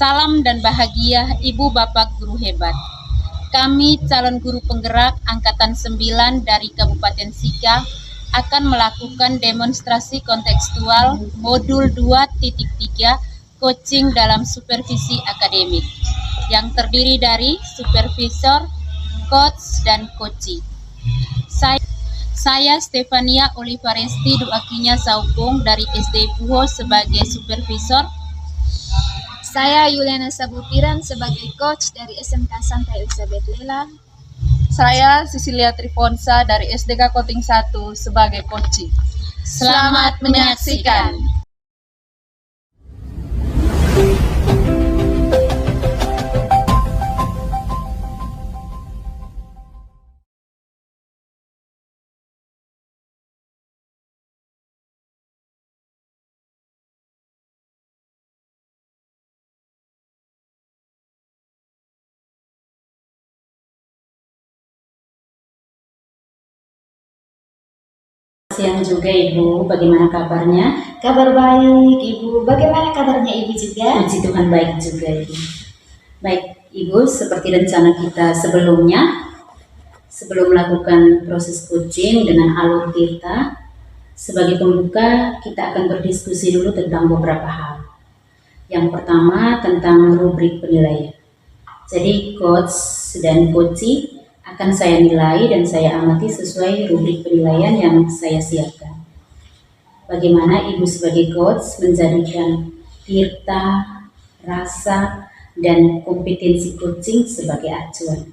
Salam dan bahagia Ibu Bapak Guru hebat. Kami calon guru penggerak Angkatan 9 dari Kabupaten Sika akan melakukan demonstrasi kontekstual modul 2.3 coaching dalam supervisi akademik yang terdiri dari supervisor, coach, dan coachee. Saya Stefania Olivaresti Duakinya Saupung dari SD Puho sebagai supervisor. Saya Yuliana Sabutiran sebagai coach dari SMK Santa Elizabeth Lela. Saya Cecilia Trifonsa dari SDK Koting 1 sebagai coachee. Selamat menyaksikan. Siang juga Ibu, bagaimana kabarnya? Kabar baik Ibu, bagaimana kabarnya Ibu juga? Puji Tuhan baik juga Ibu. Baik Ibu, seperti rencana kita sebelumnya, sebelum melakukan proses coaching dengan alur Tirta, sebagai pembuka kita akan berdiskusi dulu tentang beberapa hal. Yang pertama tentang rubrik penilaian. Jadi coach dan coachee akan saya nilai dan saya amati sesuai rubrik penilaian yang saya siapkan. Bagaimana Ibu sebagai coach menjadikan Tirta, rasa, dan kompetensi coaching sebagai acuan.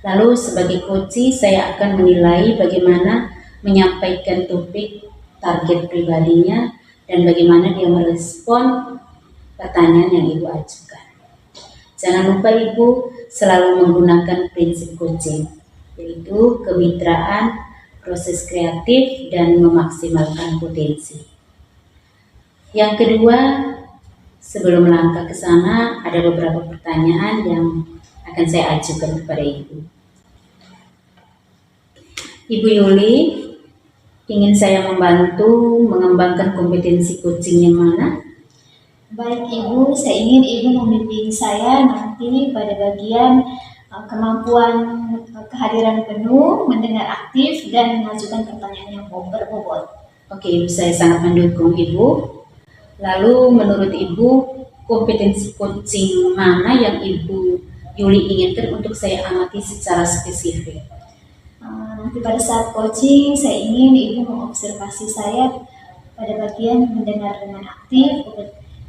Lalu sebagai coachee saya akan menilai bagaimana menyampaikan topik target pribadinya dan bagaimana dia merespon pertanyaan yang Ibu ajukan. Jangan lupa Ibu selalu menggunakan prinsip coaching, yaitu kemitraan, proses kreatif, dan memaksimalkan potensi. Yang kedua, sebelum melangkah ke sana, ada beberapa pertanyaan yang akan saya ajukan kepada Ibu. Ibu Yuli, ingin saya membantu mengembangkan kompetensi coaching yang mana? Baik Ibu, saya ingin Ibu membimbing saya nanti pada bagian kemampuan kehadiran penuh, mendengar aktif, dan mengajukan pertanyaan yang berbobot. Oke, Ibu, saya sangat mendukung Ibu. Lalu menurut Ibu, kompetensi coaching mana yang Ibu Yuli inginkan untuk saya amati secara spesifik? Nanti pada saat coaching, saya ingin Ibu mengobservasi saya pada bagian mendengar dengan aktif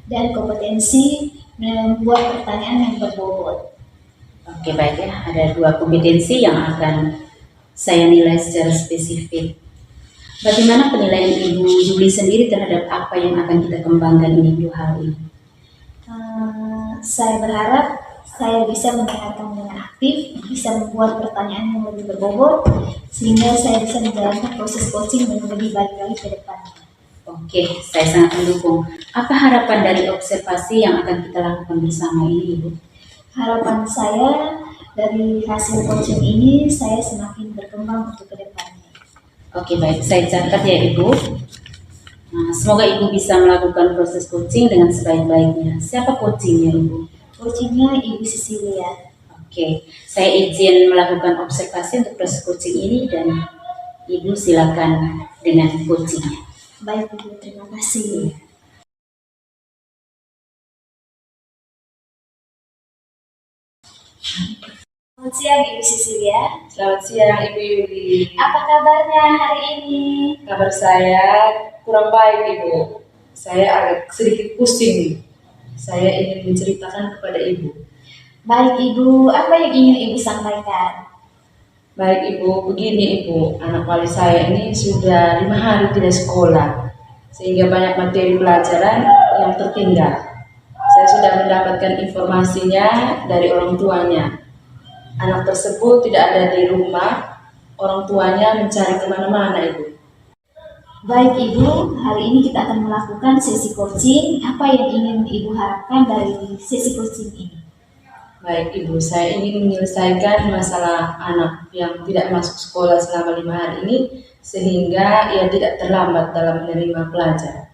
dan kompetensi membuat pertanyaan yang berbobot. Oke, baik ya, ada dua kompetensi yang akan saya nilai secara spesifik. Bagaimana penilaian Ibu Yuli sendiri terhadap apa yang akan kita kembangkan ini dua hal ini? Saya berharap saya bisa mendengarkan dengan aktif, bisa membuat pertanyaan yang lebih berbobot, sehingga saya bisa menjalankan proses coaching dengan lebih baik lagi ke depannya. Oke, saya sangat mendukung. Apa harapan dari observasi yang akan kita lakukan bersama ini, Ibu? Harapan saya dari hasil coaching ini, saya semakin berkembang untuk ke depannya. Oke, baik. Saya catat ya, Ibu. Nah, semoga Ibu bisa melakukan proses coaching dengan sebaik-baiknya. Siapa coachingnya, Ibu? Coachingnya Ibu Cecilia. Oke, saya izin melakukan observasi untuk proses coaching ini dan Ibu silakan dengan coachingnya. Baik Ibu, terima kasih. Selamat siang Ibu Cecilia. Selamat siang Ibu Yuli. Apa kabarnya hari ini? Kabar saya kurang baik Ibu. Saya agak sedikit pusing nih. Saya ingin menceritakan kepada Ibu. Baik Ibu, apa yang ingin Ibu sampaikan? Baik Ibu, begini Ibu, anak wali saya ini sudah 5 hari tidak sekolah, sehingga banyak materi pelajaran yang tertinggal. Saya sudah mendapatkan informasinya dari orang tuanya. Anak tersebut tidak ada di rumah, orang tuanya mencari kemana-mana Ibu. Baik Ibu, hari ini kita akan melakukan sesi coaching. Apa yang ingin Ibu harapkan dari sesi coaching ini? Baik Ibu, saya ingin menyelesaikan masalah anak yang tidak masuk sekolah selama 5 hari ini, sehingga ia tidak terlambat dalam menerima pelajaran.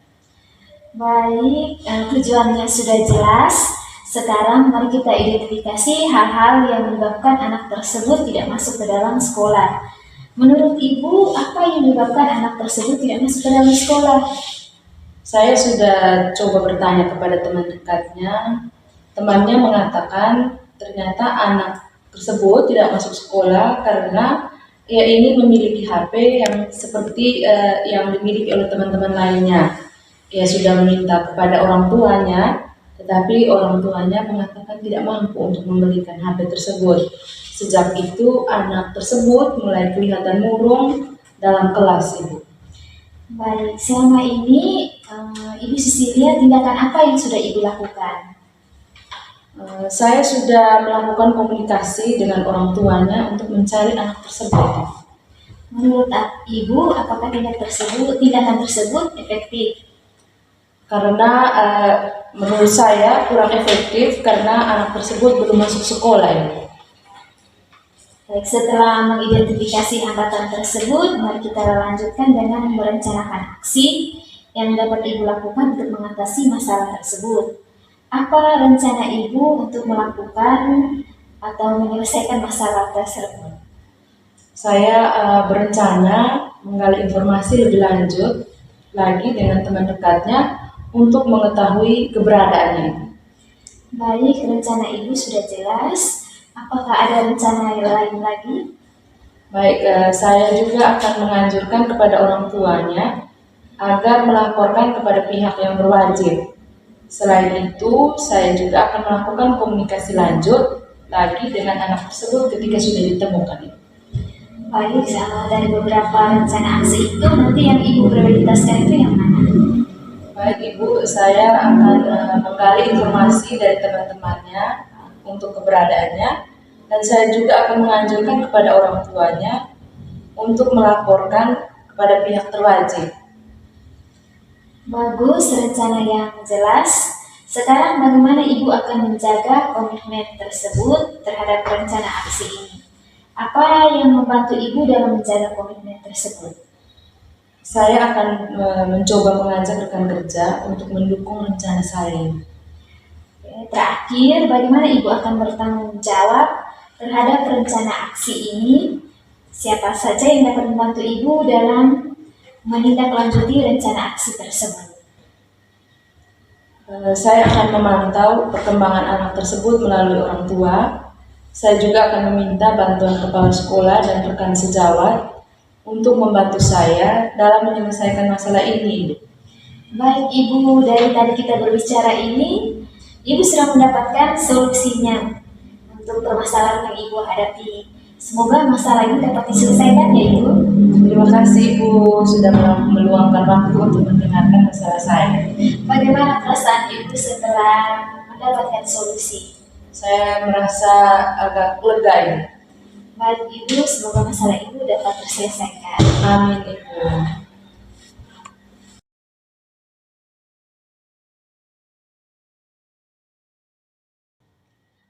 Baik, tujuannya sudah jelas. Sekarang mari kita identifikasi hal-hal yang menyebabkan anak tersebut tidak masuk ke dalam sekolah. Menurut Ibu, apa yang menyebabkan anak tersebut tidak masuk ke dalam sekolah? Saya sudah coba bertanya kepada teman dekatnya. Temannya mengatakan ternyata anak tersebut tidak masuk sekolah karena ia ingin memiliki HP yang seperti yang dimiliki oleh teman-teman lainnya. Ia sudah meminta kepada orang tuanya, tetapi orang tuanya mengatakan tidak mampu untuk membelikan HP tersebut. Sejak itu anak tersebut mulai kelihatan murung dalam kelas, Ibu. Baik, selama ini Ibu Cecilia, tindakan apa yang sudah Ibu lakukan? Saya sudah melakukan komunikasi dengan orang tuanya untuk mencari anak tersebut. Menurut Ibu, apakah tindakan tersebut efektif? Karena menurut saya kurang efektif karena anak tersebut belum masuk sekolah, Ibu. Baik, setelah mengidentifikasi hambatan tersebut, mari kita lanjutkan dengan merencanakan aksi yang dapat Ibu lakukan untuk mengatasi masalah tersebut. Apa rencana Ibu untuk melakukan atau menyelesaikan masalah tersebut? Saya berencana menggali informasi lebih lanjut lagi dengan teman dekatnya untuk mengetahui keberadaannya. Baik, rencana Ibu sudah jelas. Apakah ada rencana yang lain lagi? Baik, saya juga akan menganjurkan kepada orang tuanya agar melaporkan kepada pihak yang berwajib. Selain itu, saya juga akan melakukan komunikasi lanjut lagi dengan anak tersebut ketika sudah ditemukan. Baik, dari beberapa rencana aksi itu, nanti yang Ibu prioritaskan itu yang mana? Baik Ibu, saya akan menggali informasi dari teman-temannya untuk keberadaannya, dan saya juga akan menganjurkan kepada orang tuanya untuk melaporkan kepada pihak terwajib. Bagus, rencana yang jelas. Sekarang bagaimana Ibu akan menjaga komitmen tersebut terhadap rencana aksi ini? Apa yang membantu Ibu dalam menjaga komitmen tersebut? Saya akan mencoba mengajak rekan kerja untuk mendukung rencana saya. Terakhir, bagaimana Ibu akan bertanggung jawab terhadap rencana aksi ini? Siapa saja yang dapat membantu Ibu dalam menindaklanjuti rencana aksi tersebut? Saya akan memantau perkembangan anak tersebut melalui orang tua. Saya juga akan meminta bantuan kepala sekolah dan rekan sejawat untuk membantu saya dalam menyelesaikan masalah ini. Baik Ibu, dari tadi kita berbicara ini, Ibu sudah mendapatkan solusinya untuk permasalahan yang Ibu hadapi. Semoga masalah ini dapat diselesaikan ya Ibu. Terima kasih Ibu sudah meluangkan waktu untuk mendengarkan masalah saya. Bagaimana perasaan Ibu setelah mendapatkan solusi? Saya merasa agak lega ini. Baik Ibu, semoga masalah Ibu dapat terselesaikan. Amin Ibu.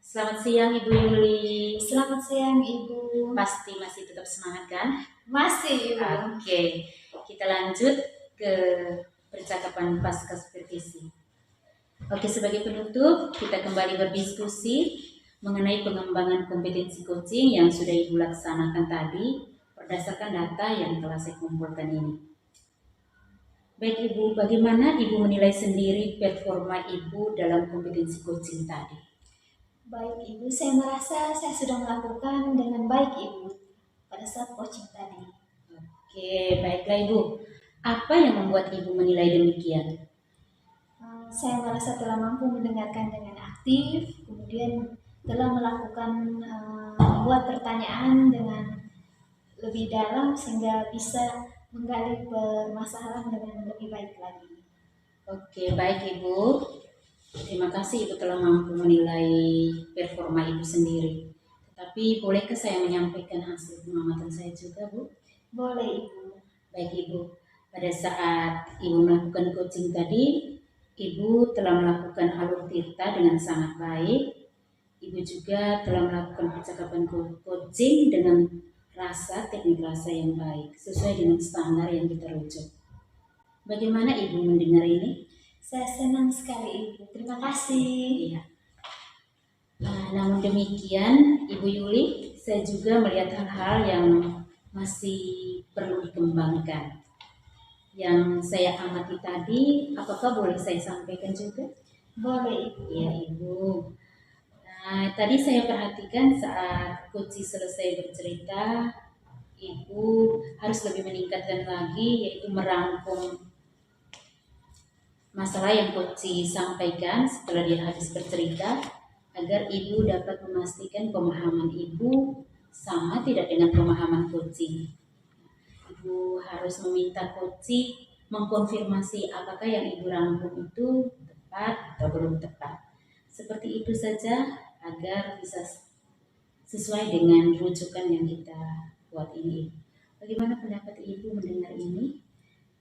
Selamat siang Ibu Yuli. Selamat siang Ibu. Pasti masih tetap semangat kan? Masih Ibu. Oke, kita lanjut ke percakapan pasca supervisi. Oke, sebagai penutup kita kembali berdiskusi mengenai pengembangan kompetensi coaching yang sudah Ibu laksanakan tadi berdasarkan data yang telah saya kumpulkan ini. Baik Ibu, bagaimana Ibu menilai sendiri performa Ibu dalam kompetensi coaching tadi? Baik Ibu, saya merasa saya sudah melakukan dengan baik Ibu pada saat coaching tadi. Oke, baiklah Ibu. Apa yang membuat Ibu menilai demikian? Saya merasa telah mampu mendengarkan dengan aktif, kemudian telah melakukan membuat pertanyaan dengan lebih dalam sehingga bisa menggali permasalahan dengan lebih baik lagi. Oke, baik Ibu. Terima kasih Ibu telah mampu menilai performa Ibu sendiri. Tapi bolehkah saya menyampaikan hasil pengamatan saya juga, Bu? Boleh Ibu. Baik Ibu, pada saat Ibu melakukan coaching tadi, Ibu telah melakukan alur tirta dengan sangat baik. Ibu juga telah melakukan percakapan coaching dengan teknik rasa yang baik, sesuai dengan standar yang kita rujuk. Bagaimana Ibu mendengar ini? Saya senang sekali Ibu. Terima kasih. Iya. Namun demikian, Ibu Yuli, saya juga melihat hal-hal yang masih perlu dikembangkan. Yang saya amati tadi, apakah boleh saya sampaikan juga? Boleh Ibu. Ya, Ibu. Nah, tadi saya perhatikan saat Coach selesai bercerita, Ibu harus lebih meningkatkan lagi, yaitu merangkum masalah yang Coach sampaikan setelah dia habis bercerita, agar Ibu dapat memastikan pemahaman Ibu sama tidak dengan pemahaman Coach. Ibu harus meminta Coach mengkonfirmasi apakah yang Ibu rangkum itu tepat atau belum tepat. Seperti itu saja agar bisa sesuai dengan rujukan yang kita buat ini. Bagaimana pendapat Ibu mendengar ini?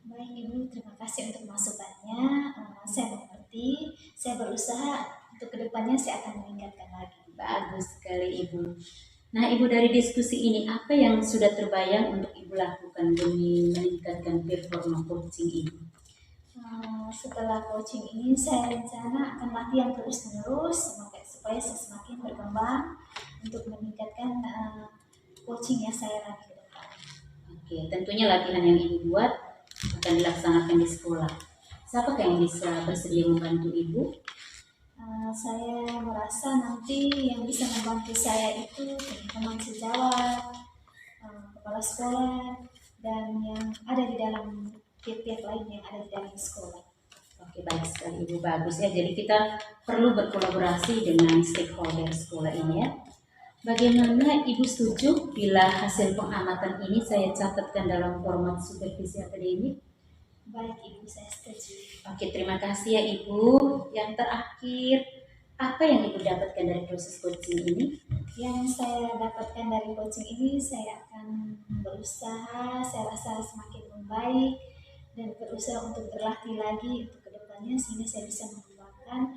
Baik Ibu, terima kasih untuk masukannya. Saya mengerti, saya berusaha untuk kedepannya saya akan meningkatkan lagi. Bagus sekali Ibu. Nah, Ibu, dari diskusi ini apa yang sudah terbayang untuk Ibu lakukan demi meningkatkan performa coaching Ibu? Setelah coaching ini saya rencana akan latihan terus-menerus supaya saya semakin berkembang untuk meningkatkan coaching yang saya raih ke depan. Oke, tentunya latihan yang Ibu buat akan dilaksanakan di sekolah. Siapakah yang bisa bersedia membantu Ibu? Saya merasa nanti yang bisa membantu saya itu teman-teman sejawat, kepala sekolah, dan yang ada di dalam pihak-pihak lain yang ada di dalam sekolah. Oke, baik sekali Ibu, bagus ya. Jadi kita perlu berkolaborasi dengan stakeholder sekolah ini ya. Bagaimana Ibu setuju bila hasil pengamatan ini saya catatkan dalam format supervisi akademik? Baik Ibu, saya setuju. Oke, terima kasih ya Ibu. Yang terakhir, apa yang Ibu dapatkan dari proses coaching ini? Yang saya dapatkan dari coaching ini, saya akan berusaha, saya rasa semakin membaik dan berusaha untuk berlatih lagi untuk kedepannya sehingga saya bisa mengembangkan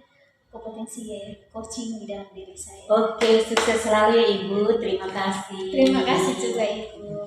kompetensi coaching di dalam diri saya. Oke, sukses selalu ya Ibu. Terima kasih. Terima kasih juga Ibu.